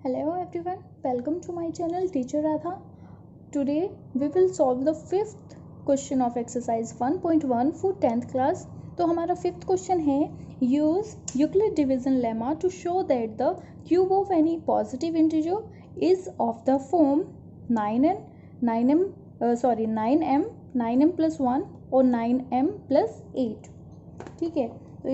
Hello everyone, welcome to my channel Teacher Radha. Today we will solve the fifth question of exercise 1.1 for 10th class. तो हमारा fifth question है use Euclid division lemma to show that the cube of any positive integer is of the form 9m 9m plus 1 और 9m plus 8. ठीक है, तो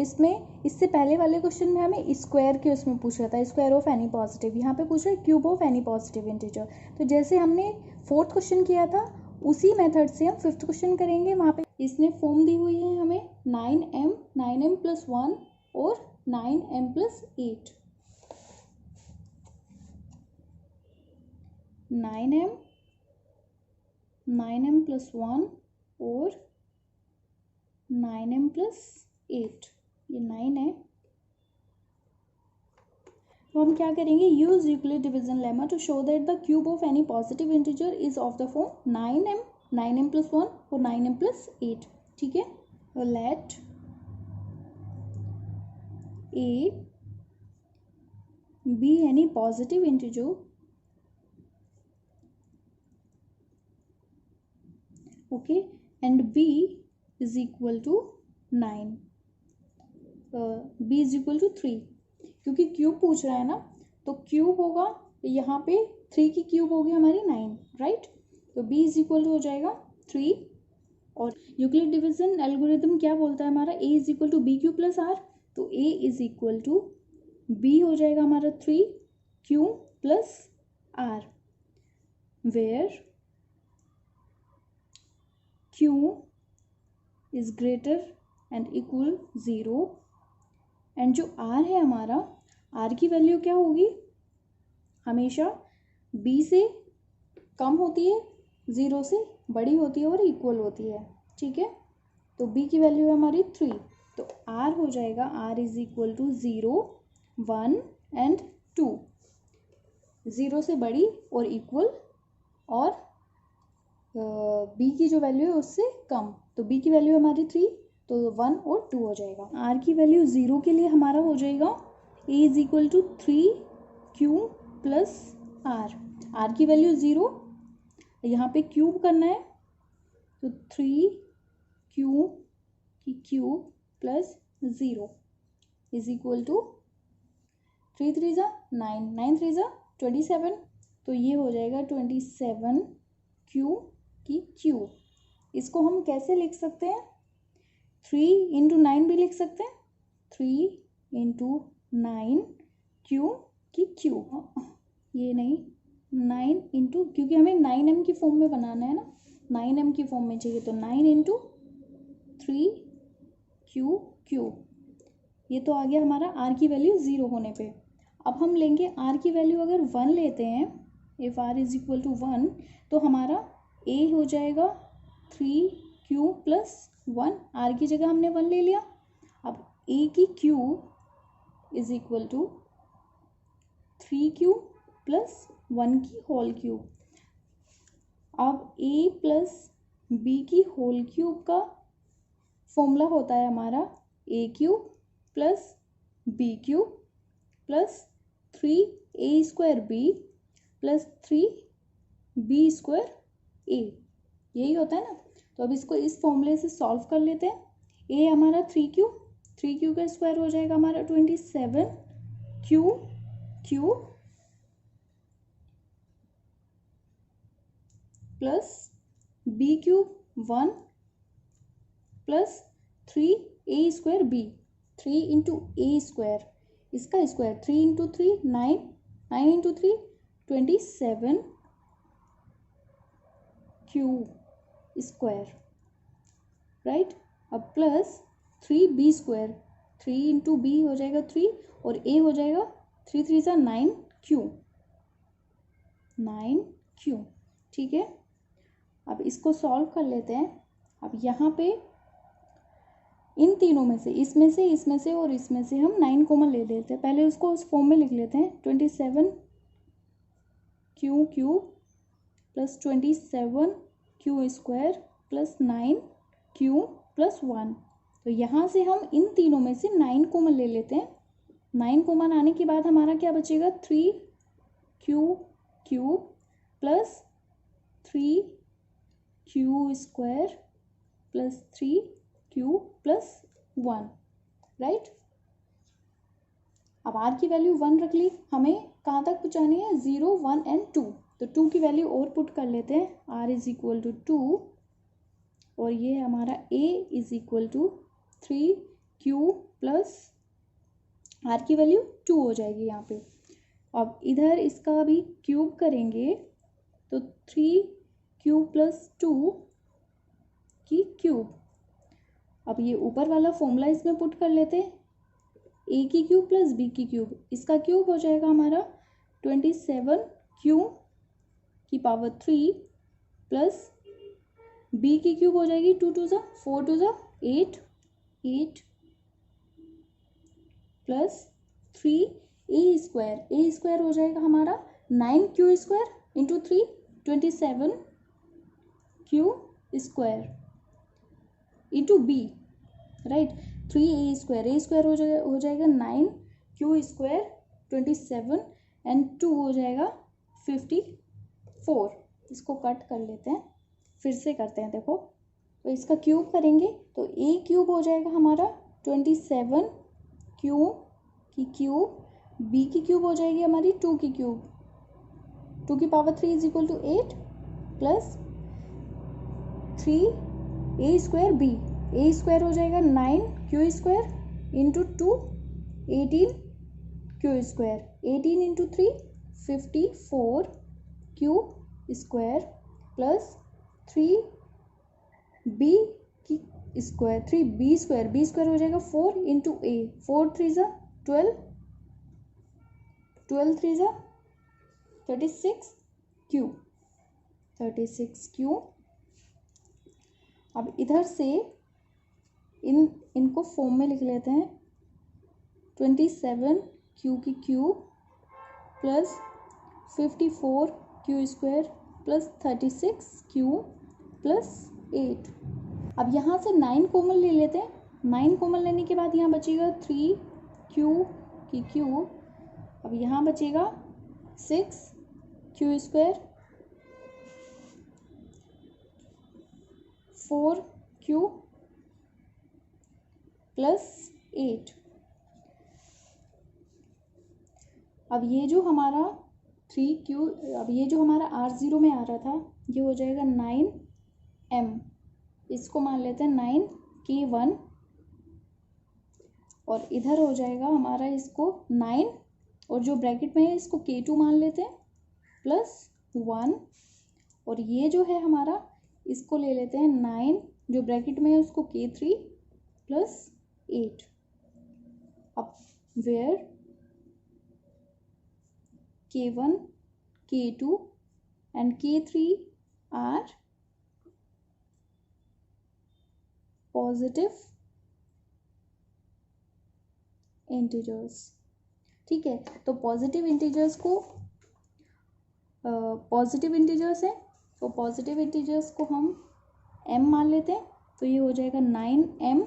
इससे पहले वाले क्वेश्चन में हमें स्क्वायर के उसमें पूछ रहा था, स्क्वायर ऑफ एनी पॉजिटिव. यहाँ पे पूछ रहा है cube of any positive integer. तो जैसे हमने फोर्थ क्वेश्चन किया था उसी मेथड से हम फिफ्थ क्वेश्चन करेंगे. वहाँ पे इसने फॉर्म दी हुई है हमें 9m प्लस 1 और 9m प्लस 8. 9m प्लस 1 और 9m प्लस 8. ये 9 है. तो हम क्या करेंगे, use Euclid division lemma to show that the cube of any positive integer is of the form 9m plus 1 और 9m प्लस 8. ठीक है, तो let a be any positive integer okay and b is equal to 9. b is equal to 3. क्योंकि cube पूछ रहा है ना, तो क्यूब होगा यहाँ पे 3 की क्यूब होगी हमारी 9, राइट. तो b इज इक्वल टू हो जाएगा 3. और यूक्लिड डिवीजन एल्गोरिथम क्या बोलता है हमारा, a is equal to b q plus r. तो a is equal to b हो जाएगा हमारा 3q plus r, where q is greater and equal 0. एंड जो r है हमारा, r की वैल्यू क्या होगी, हमेशा b से कम होती है, 0 से बड़ी होती है और इक्वल होती है. ठीक है, तो b की वैल्यू है हमारी 3. तो r हो जाएगा r is equal to 0, 1 and 2. 0 से बड़ी और इक्वल, और b की जो वैल्यू है उससे कम. तो b की वैल्यू हमारी 3, तो 1 और 2 हो जाएगा. r की वैल्यू 0 के लिए हमारा हो जाएगा a is equal to 3q plus r की वैल्यू 0, यहाँ पे क्यूब करना है, तो 3q की cube plus 0 is equal to 3 3 जा 9, 9 3 जा 27. तो ये हो जाएगा 27q की क्यूब. इसको हम कैसे लिख सकते हैं, 3 इंटू 9 भी लिख सकते हैं, 3 इंटू 9 क्यू की क्यूब. ये नहीं, 9 इंटू, क्योंकि हमें 9m की फॉर्म में बनाना है ना, 9m की फॉर्म में चाहिए, तो 9 इंटू 3q क्यूब. ये तो आ गया हमारा r की वैल्यू 0 होने पे. अब हम लेंगे r की वैल्यू अगर 1 लेते हैं, if r is equal to 1, तो हमारा a हो जाएगा 3q प्लस 1. r की जगह हमने 1 ले लिया. अब a की cube is equal to 3q plus 1 की होल क्यूब. अब a प्लस b की होल क्यूब का फॉर्मूला होता है हमारा a cube plus b cube plus 3a square b plus 3b square a. यही होता है ना. तो अब इसको इस फॉर्मूले से सॉल्व कर लेते हैं. a हमारा 3q का स्क्वायर हो जाएगा हमारा 27q cube plus b cube 1 plus 3a square b. 3 into a square, इसका square 3 into 3 9, 9 into 3 27 cube square, right. अब plus 3b square, 3 into b हो जाएगा 3 और a हो जाएगा 3 3 जा 9q. ठीक है, अब इसको सॉल्व कर लेते हैं. अब यहाँ पे इन तीनों में से, इसमें से और इसमें से हम 9 कॉमन ले लेते हैं. पहले उसको उस फॉर्म में लिख लेते हैं, 27q cube plus 27q square plus 9q plus 1. तो यहाँ से हम इन तीनों में से 9 कॉमन ले लेते हैं. 9 कॉमन आने के बाद हमारा क्या बचेगा, 3 Q cube plus 3q square plus 3q plus 1, right. अब r की वैल्यू 1 रख ली, हमें कहाँ तक पहुँचानी है, 0, 1 एंड 2। तो 2 की वैल्यू और पुट कर लेते हैं, r इज इक्वल टू 2 और ये है हमारा a is equal to 3q plus r की वैल्यू 2 हो जाएगी यहाँ पे। अब इधर इसका भी क्यूब करेंगे तो 3q प्लस 2 की क्यूब। अब ये ऊपर वाला फॉर्मूला इसमें पुट कर लेते हैं, a की क्यूब प्लस b की क्यूब, इसका क्यूब हो जाएगा हमारा 27q की पावर 3 प्लस b की क्यूब हो जाएगी 2 2 4 2 8 8 प्लस 3a स्क्वायर हो जाएगा हमारा 9q square into 3 27q square into b, right. 3a square हो जाएगा 9q स्क्वायर 27 एंड 2 हो जाएगा 54। इसको कट कर लेते हैं, फिर से करते हैं, देखो। तो इसका क्यूब करेंगे तो a क्यूब हो जाएगा हमारा 27q की क्यूब, b की क्यूब हो जाएगी हमारी 2 की क्यूब, 2 की power 3 is equal to 8 plus 3a square b, a square हो जाएगा 9q square into 2 18q square, 18 into 3 54q square plus 3b की square, 3b square, b square हो जाएगा 4 इंटू a, 4 3 12, 12 3 36q। अब इधर से इनको फॉर्म में लिख लेते हैं, 27q की cube plus 54q square plus 36q plus 8। अब यहाँ से 9 कॉमन ले लेते हैं, 9 कॉमन लेने के बाद यहाँ बचेगा 3q की क्यूब, अब यहाँ बचेगा 6q स्क्वायर 4q प्लस 8। अब ये जो हमारा 3q, अब ये जो हमारा r0 में आ रहा था ये हो जाएगा 9m, इसको मान लेते हैं 9k1 और इधर हो जाएगा हमारा इसको 9 और जो ब्रैकेट में है इसको k2 मान लेते हैं प्लस 1 और ये जो है हमारा इसको ले लेते हैं 9 जो ब्रैकेट में है उसको k3 प्लस 8। अब where k1 k2 and k3 are positive integers, ठीक है। तो पॉजिटिव इंटीजर्स को पॉजिटिव इंटीजर्स है तो पॉजिटिव इंटीजर्स को हम m मान लेते हैं, तो ये हो जाएगा 9m,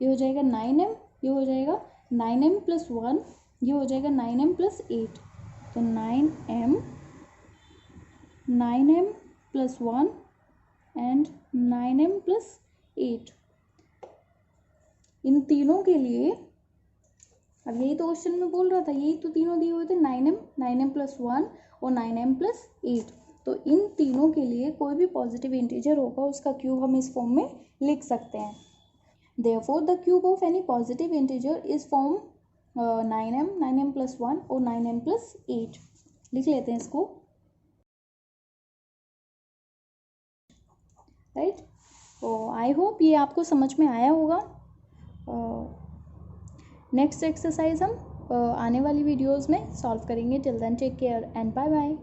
ये हो जाएगा 9m, ये हो जाएगा 9m प्लस 1, ये हो जाएगा 9m प्लस 8, तो 9m plus 1 and 9m plus 8। इन तीनों के लिए, अब यही तो क्वेश्चन में बोल रहा था, यही तो तीनों दिए हुए थे, 9m प्लस 1 और 9m प्लस 8। तो इन तीनों के लिए कोई भी पॉजिटिव इंटीजर होगा उसका क्यूब हम इस फॉर्म में लिख सकते हैं। Therefore the cube of any positive integer is form 9m plus 1 और 9m प्लस 8। लिख लेते हैं इसको, राइट। तो आई होप ये आपको समझ में आया होगा। नेक्स्ट एक्सरसाइज हम आने वाली वीडियोस में सॉल्व करेंगे। Till then take care and bye bye.